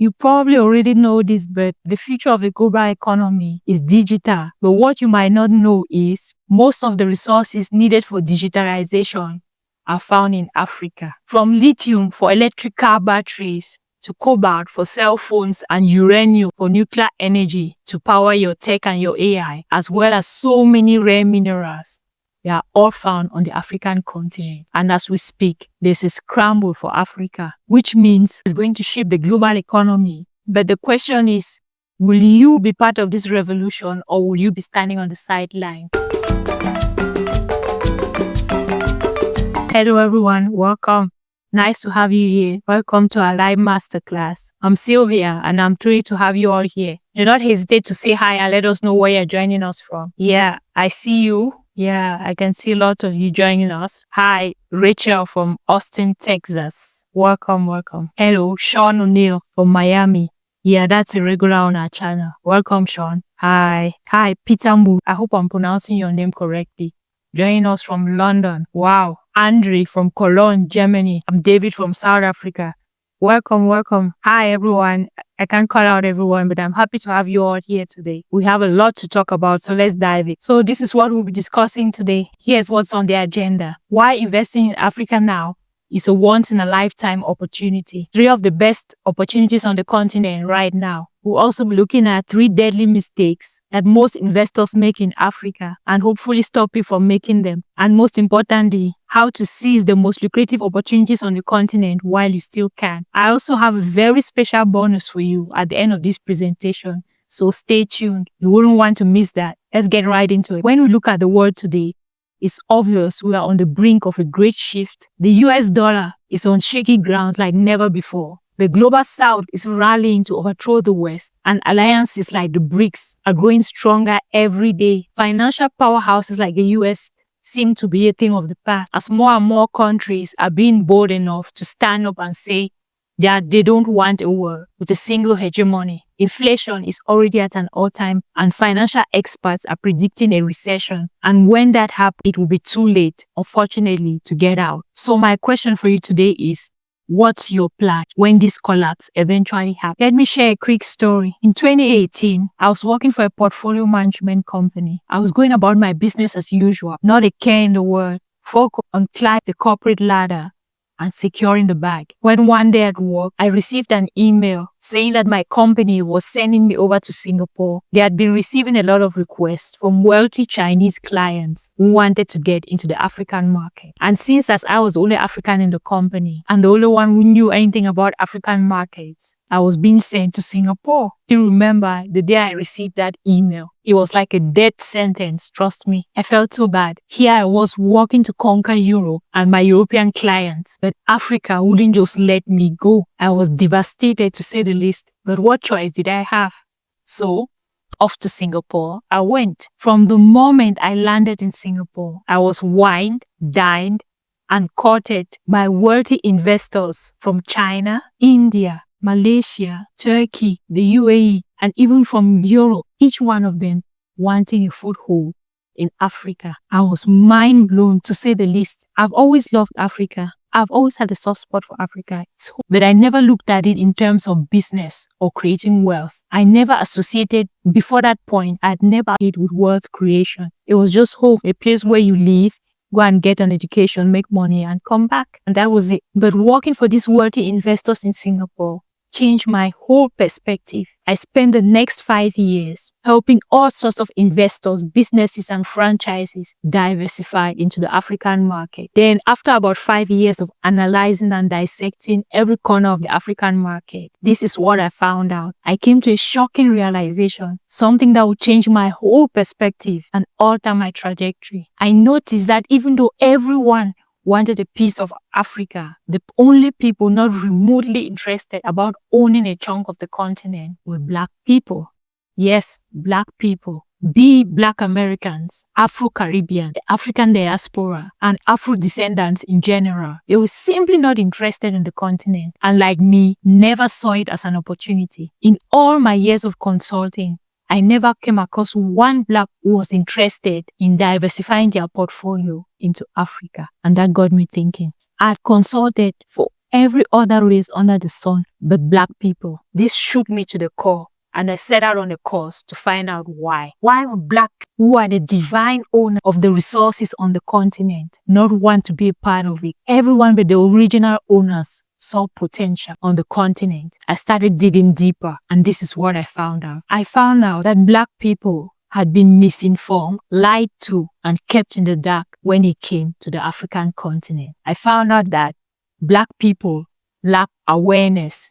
You probably already know this, but the future of the global economy is digital. But what you might not know is most of the resources needed for digitalization are found in Africa. From lithium for electric car batteries, to cobalt for cell phones and uranium for nuclear energy to power your tech and your AI, as well as so many rare minerals. They are all found on the African continent. And as we speak, there's a scramble for Africa, which means it's going to shape the global economy. But the question is, will you be part of this revolution or will you be standing on the sidelines? Hello everyone, welcome. Nice to have you here. Welcome to our live masterclass. I'm Sylvia and I'm thrilled to have you all here. Do not hesitate to say hi and let us know where you're joining us from. Yeah, I see you. Yeah, I can see a lot of you joining us. Hi, Rachel from Austin, Texas. Welcome. Hello, Sean O'Neill from Miami. Yeah, that's a regular on our channel. Welcome, Sean. Hi, Peter Moore. I hope I'm pronouncing your name correctly. Joining us from London. Wow. Andre from Cologne, Germany. I'm David from South Africa. Welcome. Hi, everyone. I can't call out everyone, but I'm happy to have you all here today. We have a lot to talk about, so let's dive in. So this is what we'll be discussing today. Here's what's on the agenda. Why investing in Africa now is a once-in-a-lifetime opportunity. 3 of the best opportunities on the continent right now. We'll also be looking at 3 deadly mistakes that most investors make in Africa and hopefully stop you from making them. And most importantly, how to seize the most lucrative opportunities on the continent while you still can. I also have a very special bonus for you at the end of this presentation, so stay tuned. You wouldn't want to miss that. Let's get right into it. When we look at the world today, it's obvious we are on the brink of a great shift. The US dollar is on shaky ground like never before. The global south is rallying to overthrow the West, and alliances like the BRICS are growing stronger every day. Financial powerhouses like the US seem to be a thing of the past, as more and more countries are being bold enough to stand up and say that they don't want a world with a single hegemony. Inflation is already at an all-time, and financial experts are predicting a recession. And when that happens, it will be too late, unfortunately, to get out. So my question for you today is, what's your plan when this collapse eventually happens? Let me share a quick story. In 2018, I was working for a portfolio management company. I was going about my business as usual, not a care in the world, focused on climbing the corporate ladder and securing the bag. When one day at work, I received an email saying that my company was sending me over to Singapore. They had been receiving a lot of requests from wealthy Chinese clients who wanted to get into the African market. And since as I was the only African in the company and the only one who knew anything about African markets, I was being sent to Singapore. You remember the day I received that email? It was like a death sentence, trust me. I felt so bad. Here I was working to conquer Europe and my European clients, but Africa wouldn't just let me go. I was devastated to say the least, but what choice did I have? So, off to Singapore, I went. From the moment I landed in Singapore, I was wined, dined, and courted by wealthy investors from China, India, Malaysia, Turkey, the UAE, and even from Europe, each one of them wanting a foothold in Africa. I was mind blown to say the least. I've always loved Africa. I've always had a soft spot for Africa, but I never looked at it in terms of business or creating wealth. I never associated, before that point, I'd never associated with wealth creation. It was just home, a place where you live, go and get an education, make money, and come back. And that was it. But working for these wealthy investors in Singapore changed my whole perspective. I spent the next 5 years helping all sorts of investors, businesses, and franchises diversify into the African market. Then, after about 5 years of analyzing and dissecting every corner of the African market, this is what I found out. I came to a shocking realization, something that would change my whole perspective and alter my trajectory. I noticed that even though everyone wanted a piece of Africa, the only people not remotely interested about owning a chunk of the continent were Black people. Yes, Black people. Be Black Americans, Afro-Caribbean, the African diaspora, and Afro-descendants in general. They were simply not interested in the continent, and like me, never saw it as an opportunity. In all my years of consulting, I never came across one Black who was interested in diversifying their portfolio into Africa. And that got me thinking. I had consulted for every other race under the sun but black people. This shook me to the core, and I set out on a course to find out why. Why would black, who are the divine owner of the resources on the continent, not want to be a part of it? Everyone but the original owners saw potential on the continent. I started digging deeper, and this is what I found out. I found out that black people had been misinformed, lied to, and kept in the dark when it came to the African continent. I found out that black people lack awareness,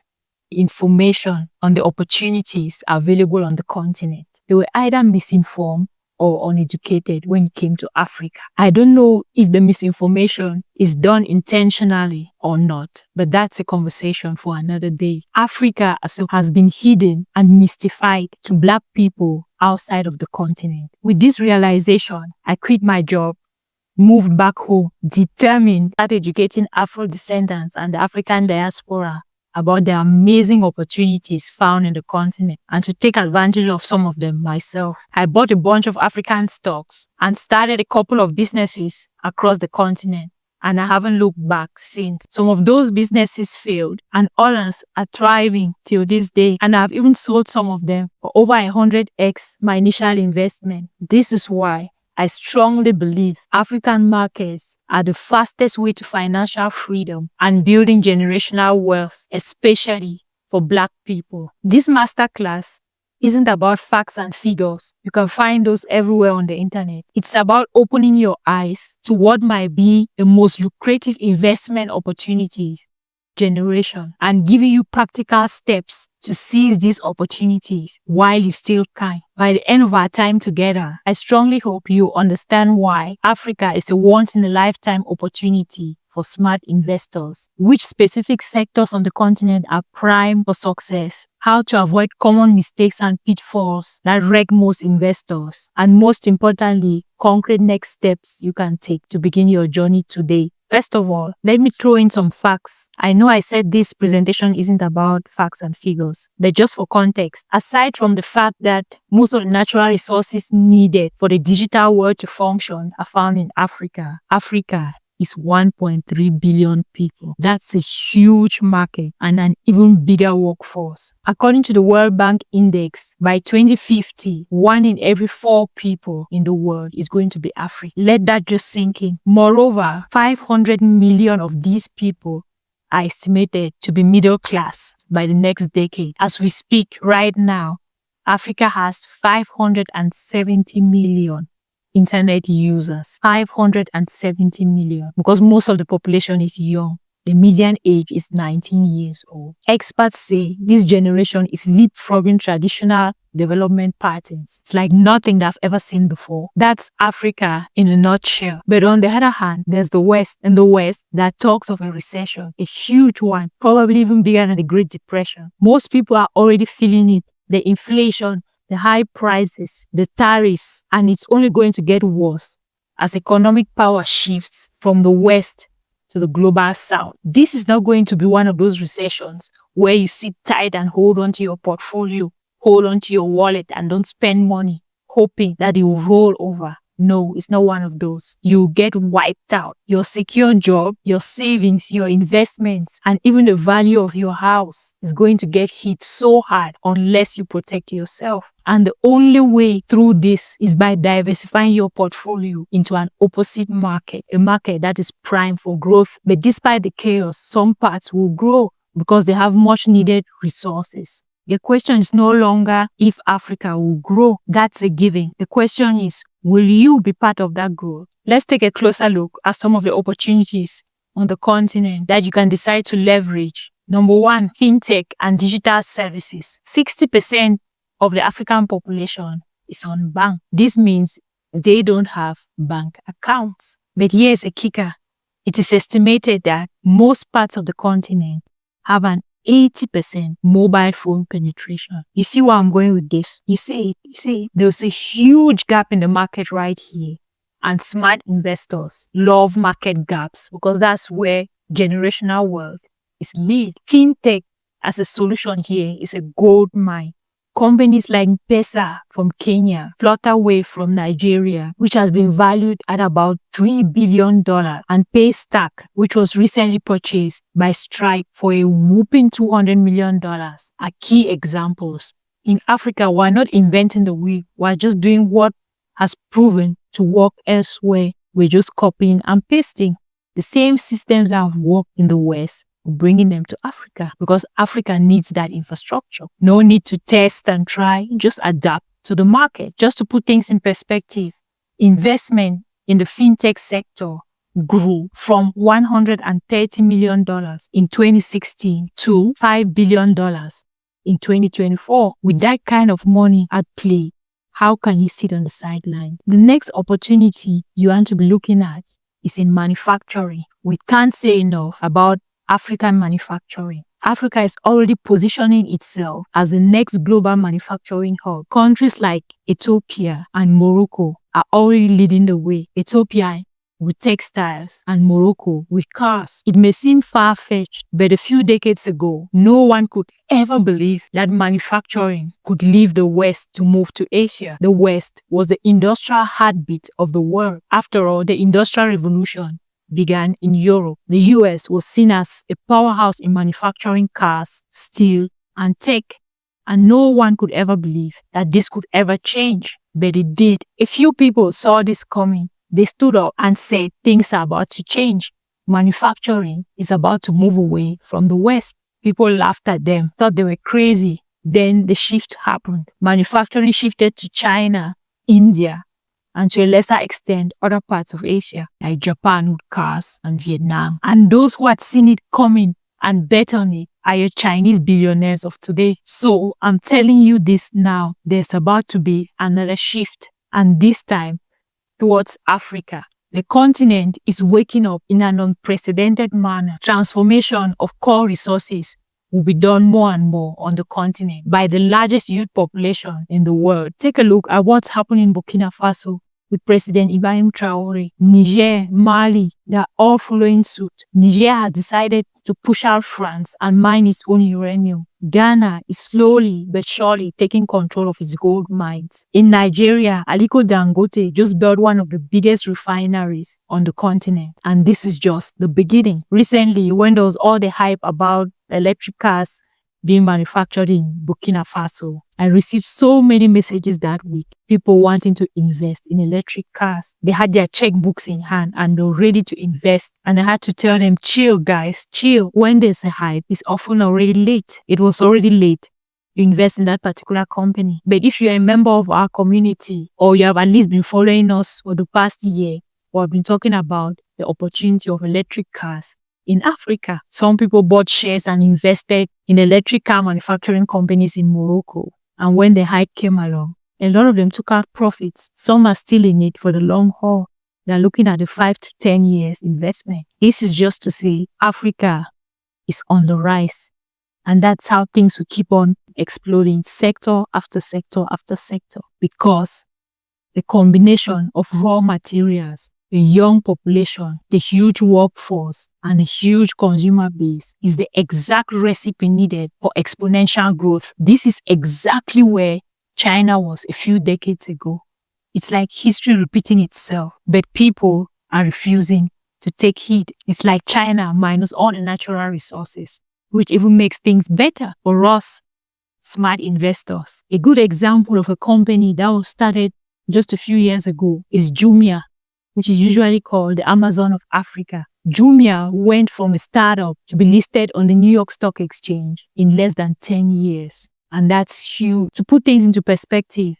information on the opportunities available on the continent. They were either misinformed or uneducated when it came to Africa. I don't know if the misinformation is done intentionally or not, but that's a conversation for another day. Africa has been hidden and mystified to black people outside of the continent. With this realization, I quit my job, moved back home, determined to start educating Afro descendants and the African diaspora about the amazing opportunities found in the continent and to take advantage of some of them myself. I bought a bunch of African stocks and started a couple of businesses across the continent, and I haven't looked back since. Some of those businesses failed and others are thriving till this day, and I've even sold some of them for over 100x my initial investment. This is why I strongly believe African markets are the fastest way to financial freedom and building generational wealth, especially for black people. This masterclass isn't about facts and figures. You can find those everywhere on the internet. It's about opening your eyes to what might be the most lucrative investment opportunities generation and giving you practical steps to seize these opportunities while you still can. By the end of our time together, I strongly hope you understand why Africa is a once-in-a-lifetime opportunity for smart investors, which specific sectors on the continent are prime for success, how to avoid common mistakes and pitfalls that wreck most investors, and most importantly, concrete next steps you can take to begin your journey today. First of all, let me throw in some facts. I know I said this presentation isn't about facts and figures, but just for context, aside from the fact that most of the natural resources needed for the digital world to function are found in Africa, Africa is 1.3 billion people. That's a huge market and an even bigger workforce. According to the World Bank Index, by 2050, 1 in every 4 people in the world is going to be African. Let that just sink in. Moreover, 500 million of these people are estimated to be middle class by the next decade. As we speak right now, Africa has 570 million internet users, 570 million, because most of the population is young. The median age is 19 years old. Experts say this generation is leapfrogging traditional development patterns. It's like nothing that I've ever seen before. That's Africa in a nutshell. But on the other hand, there's the West. In the West, that talks of a recession, a huge one, probably even bigger than the Great Depression. Most people are already feeling it. The inflation, the high prices, the tariffs, and it's only going to get worse as economic power shifts from the West to the global South. This is not going to be one of those recessions where you sit tight and hold on to your portfolio, hold on to your wallet and don't spend money, hoping that it will roll over. No, it's not one of those. You get wiped out. Your secure job, your savings, your investments, and even the value of your house is going to get hit so hard unless you protect yourself. And the only way through this is by diversifying your portfolio into an opposite market, a market that is primed for growth. But despite the chaos, some parts will grow because they have much needed resources. The question is no longer if Africa will grow. That's a given. The question is, will you be part of that growth? Let's take a closer look at some of the opportunities on the continent that you can decide to leverage. Number 1, fintech and digital services. 60% of the African population is unbanked. This means they don't have bank accounts. But here's a kicker. It is estimated that most parts of the continent have an 80% mobile phone penetration. You see where I'm going with this? You see, there's a huge gap in the market right here. And smart investors love market gaps because that's where generational wealth is made. Fintech as a solution here is a gold mine. Companies like Pesa from Kenya, Flutterwave from Nigeria, which has been valued at about $3 billion, and Paystack, which was recently purchased by Stripe for a whopping $200 million, are key examples. In Africa, we're not inventing the wheel. We're just doing what has proven to work elsewhere. We're just copying and pasting the same systems that have worked in the West, bringing them to Africa, because Africa needs that infrastructure. No need to test and try, just adapt to the market. Just to put things in perspective, investment in the fintech sector grew from $130 million in 2016 to $5 billion in 2024. With that kind of money at play, how can you sit on the sideline? The next opportunity you want to be looking at is in manufacturing. We can't say enough about African manufacturing. Africa is already positioning itself as the next global manufacturing hub. Countries like Ethiopia and Morocco are already leading the way. Ethiopia with textiles and Morocco with cars. It may seem far-fetched, but a few decades ago, no one could ever believe that manufacturing could leave the West to move to Asia. The West was the industrial heartbeat of the world. After all, the Industrial Revolution began in Europe. The US was seen as a powerhouse in manufacturing cars, steel, and tech. And no one could ever believe that this could ever change, but it did. A few people saw this coming. They stood up and said things are about to change. Manufacturing is about to move away from the West. People laughed at them, thought they were crazy. Then the shift happened. Manufacturing shifted to China, India, and to a lesser extent, other parts of Asia, like Japan with cars and Vietnam. And those who had seen it coming and bet on it are your Chinese billionaires of today. So I'm telling you this now, there's about to be another shift, and this time towards Africa. The continent is waking up in an unprecedented manner. Transformation of core resources will be done more and more on the continent by the largest youth population in the world. Take a look at what's happening in Burkina Faso with President Ibrahim Traore. Niger, Mali, they're all following suit. Niger has decided to push out France and mine its own uranium. Ghana is slowly but surely taking control of its gold mines. In Nigeria, Aliko Dangote just built one of the biggest refineries on the continent, and this is just the beginning. Recently, when there was all the hype about electric cars being manufactured in Burkina Faso, I received so many messages that week. People wanting to invest in electric cars. They had their checkbooks in hand and they're ready to invest. And I had to tell them, chill guys, chill. When there's a hype, it's often already late. It was already late to invest in that particular company. But if you're a member of our community, or you have at least been following us for the past year, or have been talking about the opportunity of electric cars in Africa. Some people bought shares and invested in electric car manufacturing companies in Morocco. And when the hype came along, a lot of them took out profits. Some are still in it for the long haul. They're looking at a 5 to 10 years investment. This is just to say Africa is on the rise. And that's how things will keep on exploding sector after sector after sector. Because the combination of raw materials, the young population, the huge workforce, and a huge consumer base is the exact recipe needed for exponential growth. This is exactly where China was a few decades ago. It's like history repeating itself, but people are refusing to take heed. It's like China minus all the natural resources, which even makes things better for us, smart investors. A good example of a company that was started just a few years ago is Jumia, which is usually called the Amazon of Africa. Jumia went from a startup to be listed on the New York Stock Exchange in less than 10 years. And that's huge. To put things into perspective,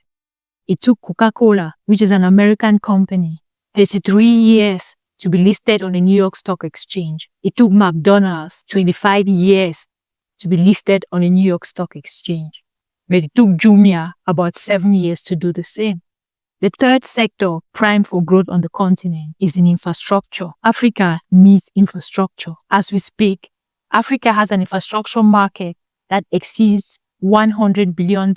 it took Coca-Cola, which is an American company, 33 years to be listed on the New York Stock Exchange. It took McDonald's 25 years to be listed on the New York Stock Exchange. But it took Jumia about 7 years to do the same. The third sector prime for growth on the continent is in infrastructure. Africa needs infrastructure. As we speak, Africa has an infrastructure market that exceeds $100 billion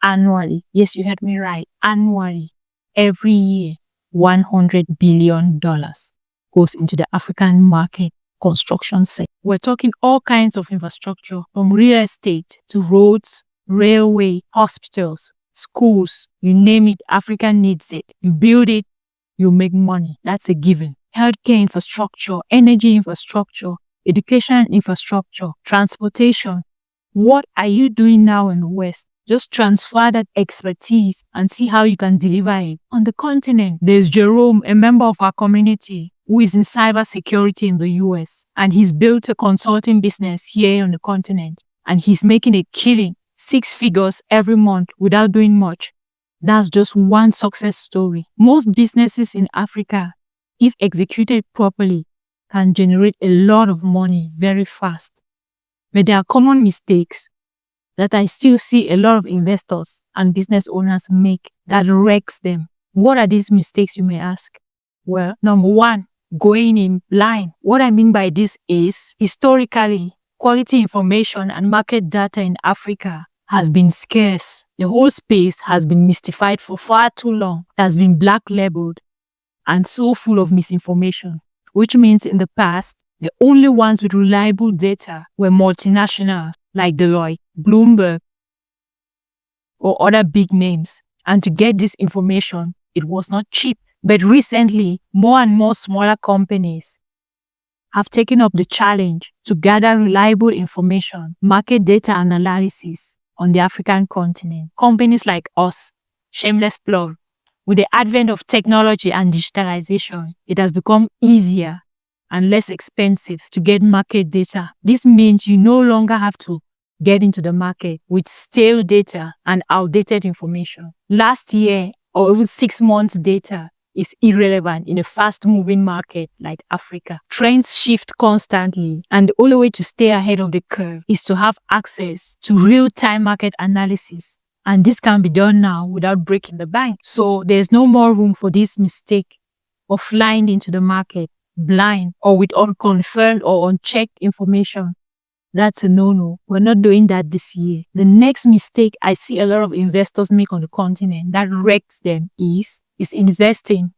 annually. Yes, you heard me right. Annually. Every year, $100 billion goes into the African market construction sector. We're talking all kinds of infrastructure, from real estate to roads railway, hospitals, schools, you name it, Africa needs it. You build it, you make money. That's a given. Healthcare infrastructure, energy infrastructure, education infrastructure, transportation. What are you doing now in the West? Just transfer that expertise and see how you can deliver it. On the continent, there's Jerome, a member of our community, who is in cybersecurity in the US. And he's built a consulting business here on the continent. And he's making a killing, 6 figures every month without doing much. That's just one success story. Most businesses in Africa, if executed properly, can generate a lot of money very fast. But there are common mistakes that I still see a lot of investors and business owners make that wrecks them. What are these mistakes, you may ask? Well, number one, going in blind. What I mean by this is, historically, quality information and market data in Africa has been scarce. The whole space has been mystified for far too long. It has been black labeled and so full of misinformation, which means in the past, the only ones with reliable data were multinationals like Deloitte, Bloomberg, or other big names. And to get this information, it was not cheap. But recently, more and more smaller companies have taken up the challenge to gather reliable information, market data analysis on the African continent. Companies like us, shameless plug, with the advent of technology and digitalization, it has become easier and less expensive to get market data. This means you no longer have to get into the market with stale data and outdated information. Last year or even 6 months data is irrelevant in a fast-moving market like Africa. Trends shift constantly, and the only way to stay ahead of the curve is to have access to real-time market analysis. And this can be done now without breaking the bank. So there's no more room for this mistake of flying into the market blind or with unconfirmed or unchecked information. That's a no-no. We're not doing that this year. The next mistake I see a lot of investors make on the continent that wrecks them is investing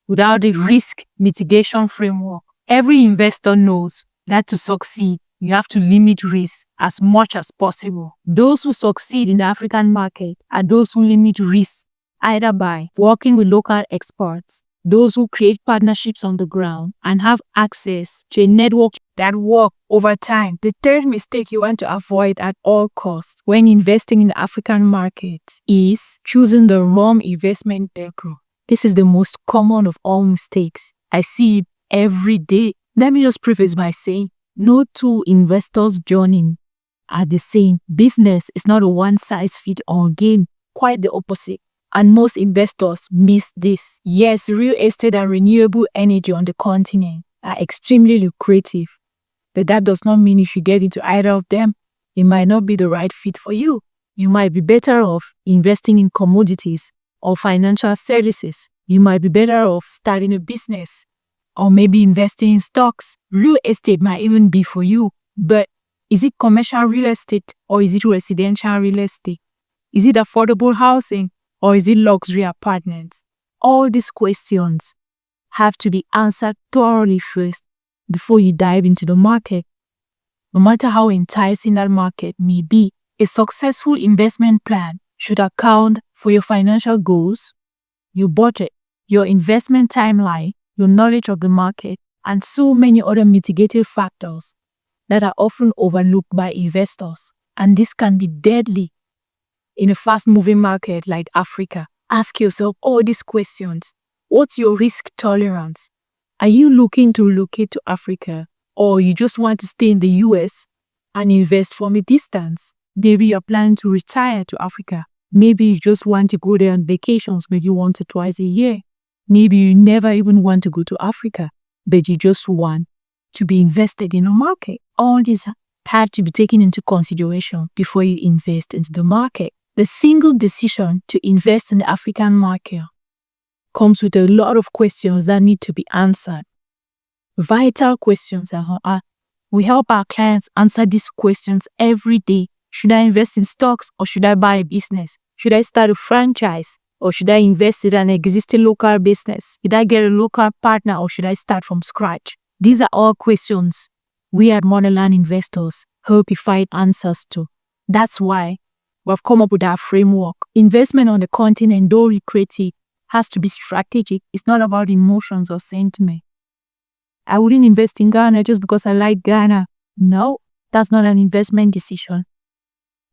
without a risk mitigation framework. Every investor knows that to succeed, you have to limit risk as much as possible. Those who succeed in the African market are those who limit risk either by working with local experts, those who create partnerships on the ground and have access to a network that works over time. The third mistake you want to avoid at all costs when investing in the African market is choosing the wrong investment vehicle. This is the most common of all mistakes. I see it every day. Let me just preface by saying, no two investors' journey are the same. Business is not a one-size-fits-all game, quite the opposite. And most investors miss this. Yes, real estate and renewable energy on the continent are extremely lucrative, but that does not mean if you get into either of them, it might not be the right fit for you. You might be better off investing in commodities or financial services. You might be better off starting a business or maybe investing in stocks. Real estate might even be for you, but is it commercial real estate or is it residential real estate? Is it affordable housing or is it luxury apartments? All these questions have to be answered thoroughly first before you dive into the market. No matter how enticing that market may be, a successful investment plan should account for your financial goals, your budget, your investment timeline, your knowledge of the market, and so many other mitigating factors that are often overlooked by investors. And this can be deadly in a fast-moving market like Africa. Ask yourself all these questions. What's your risk tolerance? Are you looking to relocate to Africa, or you just want to stay in the US and invest from a distance? Maybe you're planning to retire to Africa. Maybe you just want to go there on vacations, maybe once or twice a year. Maybe you never even want to go to Africa, but you just want to be invested in a market. All these have to be taken into consideration before you invest into the market. The single decision to invest in the African market comes with a lot of questions that need to be answered. Vital questions. We help our clients answer these questions every day. Should I invest in stocks or should I buy a business? Should I start a franchise or should I invest in an existing local business? Should I get a local partner or should I start from scratch? These are all questions we at Motherland Investors help you find answers to. That's why We have come up with our framework. Investment on the continent, though lucrative, has to be strategic. It's not about emotions or sentiment. I wouldn't invest in Ghana just because I like Ghana. No, that's not an investment decision.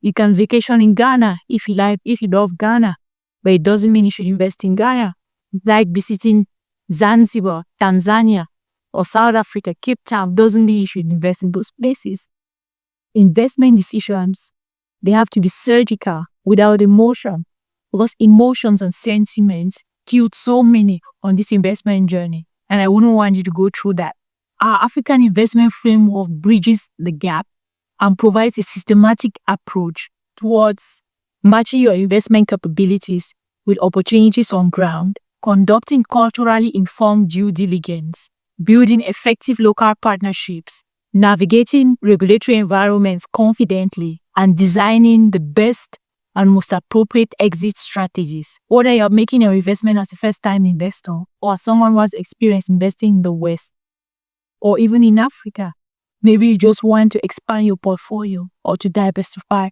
You can vacation in Ghana if you love Ghana, but it doesn't mean you should invest in Ghana. Like visiting Zanzibar, Tanzania, or South Africa, Cape Town, doesn't mean you should invest in those places. Investment decisions, they have to be surgical, without emotion, because emotions and sentiments killed so many on this investment journey, and I wouldn't want you to go through that. Our African investment framework bridges the gap and provides a systematic approach towards matching your investment capabilities with opportunities on ground, conducting culturally informed due diligence, building effective local partnerships, navigating regulatory environments confidently, and designing the best and most appropriate exit strategies. Whether you're making your investment as a first-time investor or someone who has experience investing in the West or even in Africa, maybe you just want to expand your portfolio or to diversify.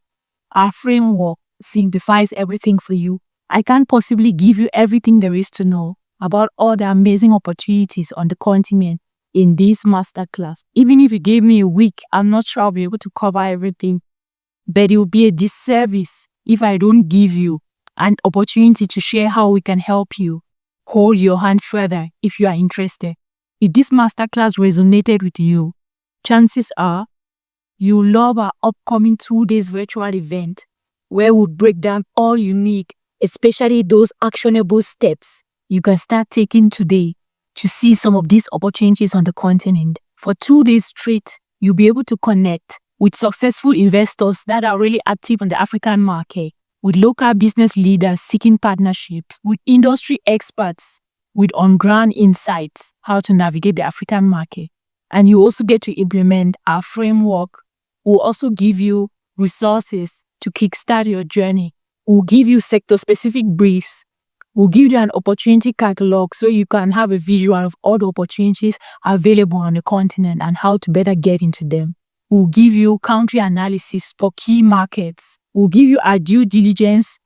Our framework simplifies everything for you. I can't possibly give you everything there is to know about all the amazing opportunities on the continent in this masterclass. Even if you gave me a week, I'm not sure I'll be able to cover everything. But it will be a disservice if I don't give you an opportunity to share how we can help you hold your hand further if you are interested. If this masterclass resonated with you, chances are you love our upcoming 2 days virtual event where we'll break down all you need, especially those actionable steps you can start taking today to see some of these opportunities on the continent. For 2 days straight, you'll be able to connect with successful investors that are really active on the African market, with local business leaders seeking partnerships, with industry experts, with on-ground insights, how to navigate the African market. And you also get to implement our framework. We'll also give you resources to kickstart your journey. We'll give you sector-specific briefs. We'll give you an opportunity catalog so you can have a visual of all the opportunities available on the continent and how to better get into them. We'll give you country analysis for key markets. We'll give you a due diligence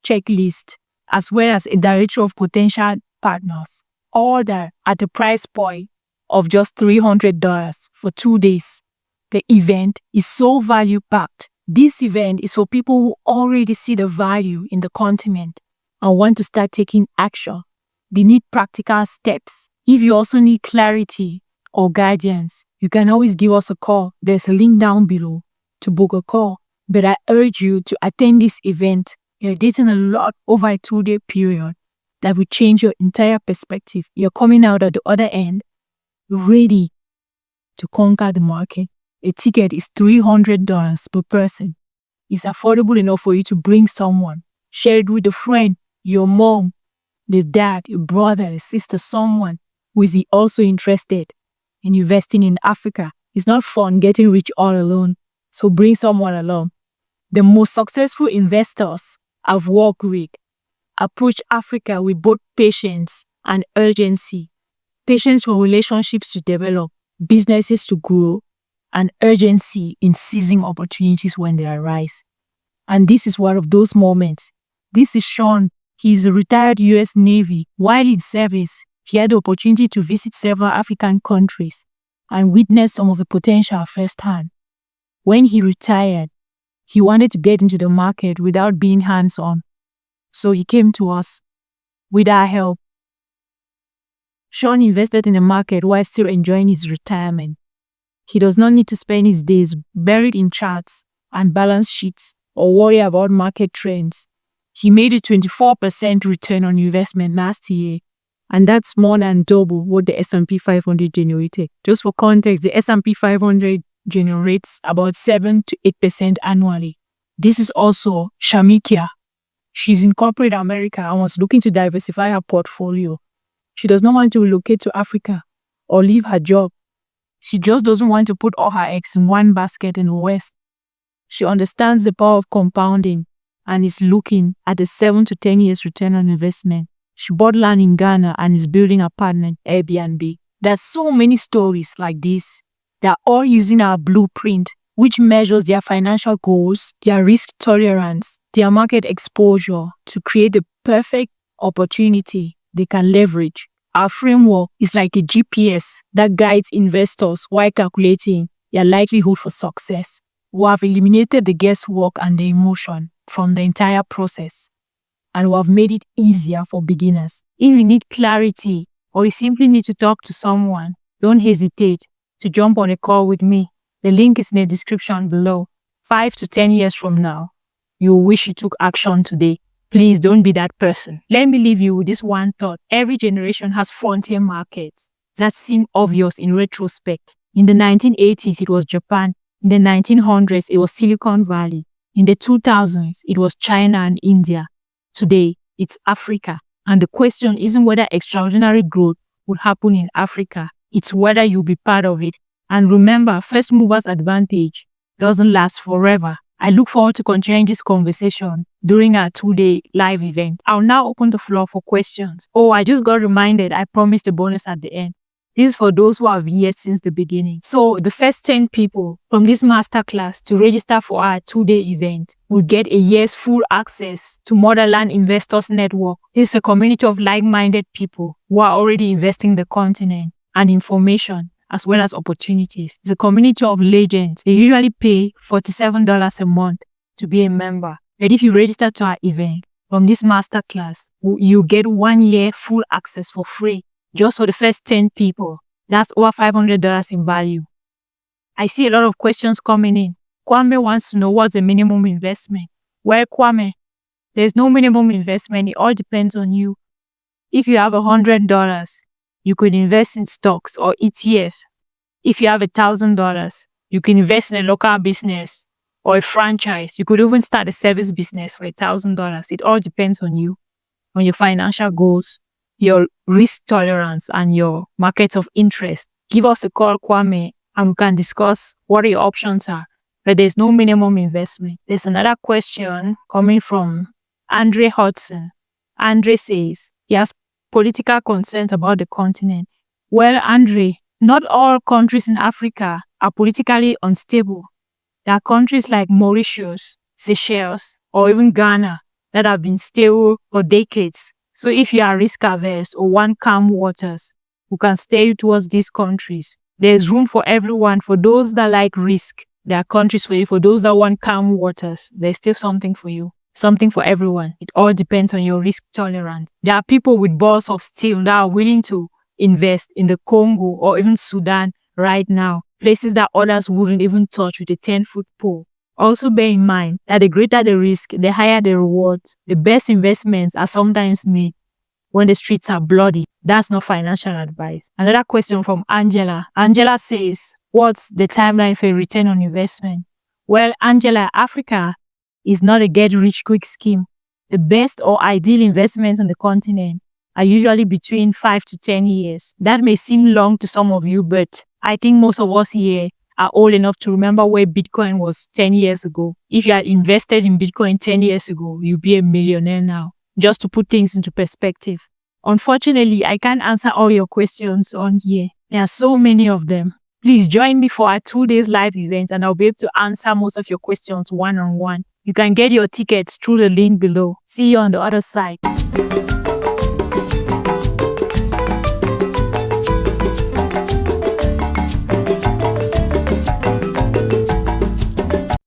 checklist, as well as a directory of potential partners. All that at a price point of just $300 for 2 days. The event is so value-packed. This event is for people who already see the value in the continent and want to start taking action. They need practical steps. If you also need clarity or guidance, you can always give us a call. There's a link down below to book a call. But I urge you to attend this event. You're getting a lot over a 2-day period that will change your entire perspective. You're coming out at the other end ready to conquer the market. A ticket is $300 per person. It's affordable enough for you to bring someone. Share it with a friend, your mom, your dad, your brother, your sister, someone who is also interested in investing in Africa. It's not fun getting rich all alone, so bring someone along. The most successful investors I've worked with approach Africa with both patience and urgency. Patience for relationships to develop, businesses to grow, and urgency in seizing opportunities when they arise. And this is one of those moments. This is Sean. He is a retired US Navy. While in service, he had the opportunity to visit several African countries and witness some of the potential firsthand. When he retired, he wanted to get into the market without being hands-on. So he came to us with our help. Sean invested in the market while still enjoying his retirement. He does not need to spend his days buried in charts and balance sheets or worry about market trends. He made a 24% return on investment last year, and that's more than double what the S&P 500 generated. Just for context, the S&P 500 generates about 7 to 8% annually. This is also Shamikia. She's in corporate America and was looking to diversify her portfolio. She does not want to relocate to Africa or leave her job. She just doesn't want to put all her eggs in one basket in the West. She understands the power of compounding and is looking at a 7 to 10 years return on investment. She bought land in Ghana and is building an apartment, Airbnb. There's so many stories like this. They're all using our blueprint, which measures their financial goals, their risk tolerance, their market exposure to create the perfect opportunity they can leverage. Our framework is like a GPS that guides investors while calculating their likelihood for success. We have eliminated the guesswork and the emotion from the entire process, and we have made it easier for beginners. If you need clarity or you simply need to talk to someone, don't hesitate to jump on a call with me. The link is in the description below. 5 to 10 years from now, you will wish you took action today. Please don't be that person. Let me leave you with this one thought. Every generation has frontier markets that seem obvious in retrospect. In the 1980s, it was Japan. In the 1900s, it was Silicon Valley. In the 2000s, it was China and India. Today, it's Africa. And the question isn't whether extraordinary growth will happen in Africa. It's whether you'll be part of it. And remember, first movers advantage doesn't last forever. I look forward to continuing this conversation during our 2-day live event. I'll now open the floor for questions. Oh, I just got reminded I promised a bonus at the end. This is for those who have been here since the beginning. So the first 10 people from this masterclass to register for our 2-day event will get a year's full access to Motherland Investors Network. This is a community of like-minded people who are already investing in the continent, and information as well as opportunities. It's a community of legends. They usually pay $47 a month to be a member. But if you register to our event from this masterclass, you get 1 year full access for free. Just for the first 10 people. That's over $500 in value. I see a lot of questions coming in. Kwame wants to know what's the minimum investment. Well, Kwame, there's no minimum investment. It all depends on you. If you have $100, you could invest in stocks or ETFs. If you have $1,000, you can invest in a local business or a franchise. You could even start a service business for $1,000. It all depends on you, on your financial goals, your risk tolerance, and your markets of interest. Give us a call, Kwame, and we can discuss what your options are. But there's no minimum investment. There's another question coming from Andre Hudson. Andre says he has political concerns about the continent. Well, Andre, not all countries in Africa are politically unstable. There are countries like Mauritius, Seychelles, or even Ghana that have been stable for decades. So if you are risk averse or want calm waters, we can steer you towards these countries. There's room for everyone. For those that like risk, there are countries for you. For those that want calm waters, there's still something for you. Something for everyone. It all depends on your risk tolerance. There are people with balls of steel that are willing to invest in the Congo or even Sudan right now. Places that others wouldn't even touch with a 10-foot pole. Also bear in mind that the greater the risk, the higher the rewards. The best investments are sometimes made when the streets are bloody. That's not financial advice. Another question from Angela. Angela says, what's the timeline for a return on investment? Well, Angela, Africa is not a get-rich-quick scheme. The best or ideal investments on the continent are usually between 5 to 10 years. That may seem long to some of you, but I think most of us here are old enough to remember where Bitcoin was 10 years ago. If you had invested in Bitcoin 10 years ago, you'd be a millionaire now. Just to put things into perspective. Unfortunately, I can't answer all your questions on here. There are so many of them. Please join me for our 2 days live event and I'll be able to answer most of your questions one-on-one. You can get your tickets through the link below. See you on the other side.